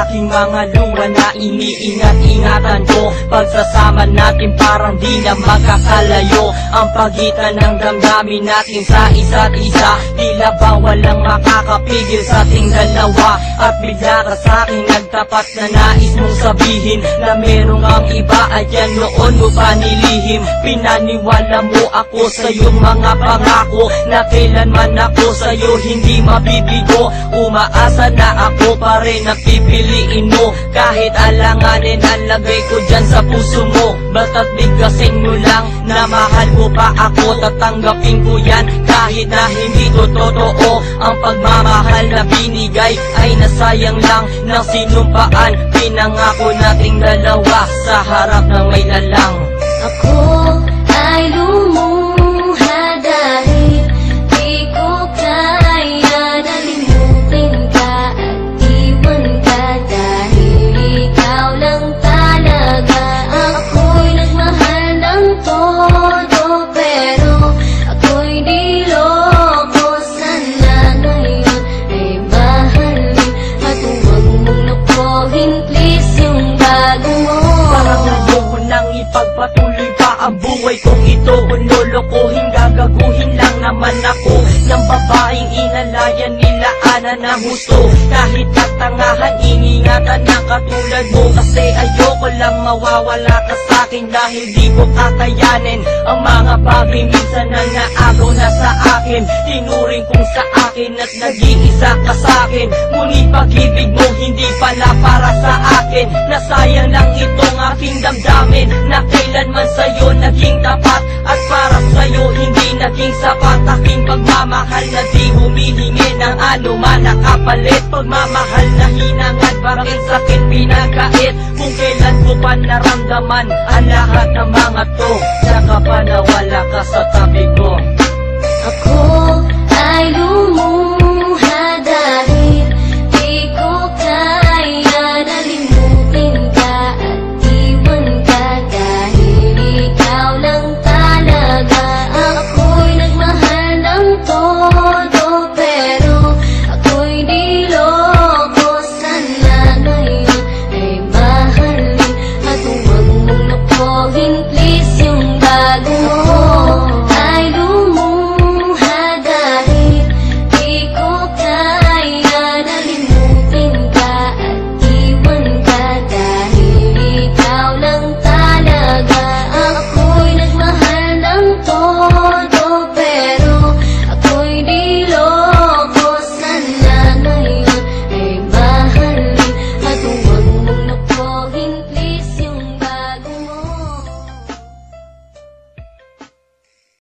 aking mga luha na iniingat-ingatan ko. Pagsasama natin parang di na magkakalayo ang pagitan ng damdamin natin sa isa't isa. Tila ba walang makakapigil sa ating dalawa. At bigla ka sa'kin nagtapat na nais mong sabihin na merong ang iba, ayan noon mo pa nilihim. Pinaniwala mo ako sa iyong mga pangako na kailanman ako sa'yo hindi mabibigo. Umaasa na ako pa rin na pipiliin mo kahit alanganin ang lagay ko dyan sa puso mo. Bata't bigkasin mo lang na mahal mo pa ako, tatanggapin ko yan kahit na hindi to totoo. Ang pagmamahal na binigay ay nasayang lang ng sinumpaan. Pinangako nating dalawa sa harap ng may lalang. Ako ay lumuha dahil di ko kaya nalimutin ka at iwan ka, dahil ikaw lang talaga. Ako'y nagmahal ng todo pero ako'y niloko. Sana ngayon ay mahalin at huwag mong lokohin please yung bago mo. Parang ayoko nang ipagpatuloy pa ang buhay kong ito. Kung lolokohin, gagaguhin lang naman ako ng babaeng inalayan nila ana ng husto. Kahit katangahan, ingingatan na katulad mo. Kasi ayoko lang mawawala ka sa'kin dahil di ko kakayanin ang mga bagay minsan na naagaw na sa akin. Tinuring kong sa akin at nag-iisa ka sa'kin. Ngunit pag-ibig mo hindi pala para sa akin. Nasayang lang itong aking damdamin na kailanman sa'yo naging tapat. At para sa'yo hindi naging sapat aking pagmamahal na di humihingi ng anuman na kapalit. Pagmamahal na hinangad parang sakit pinagkait. Kung kailan ko pa naramdaman ang lahat ng mga to, saka pa nawala ka sa tabi ko. Ako ay lumuha dahil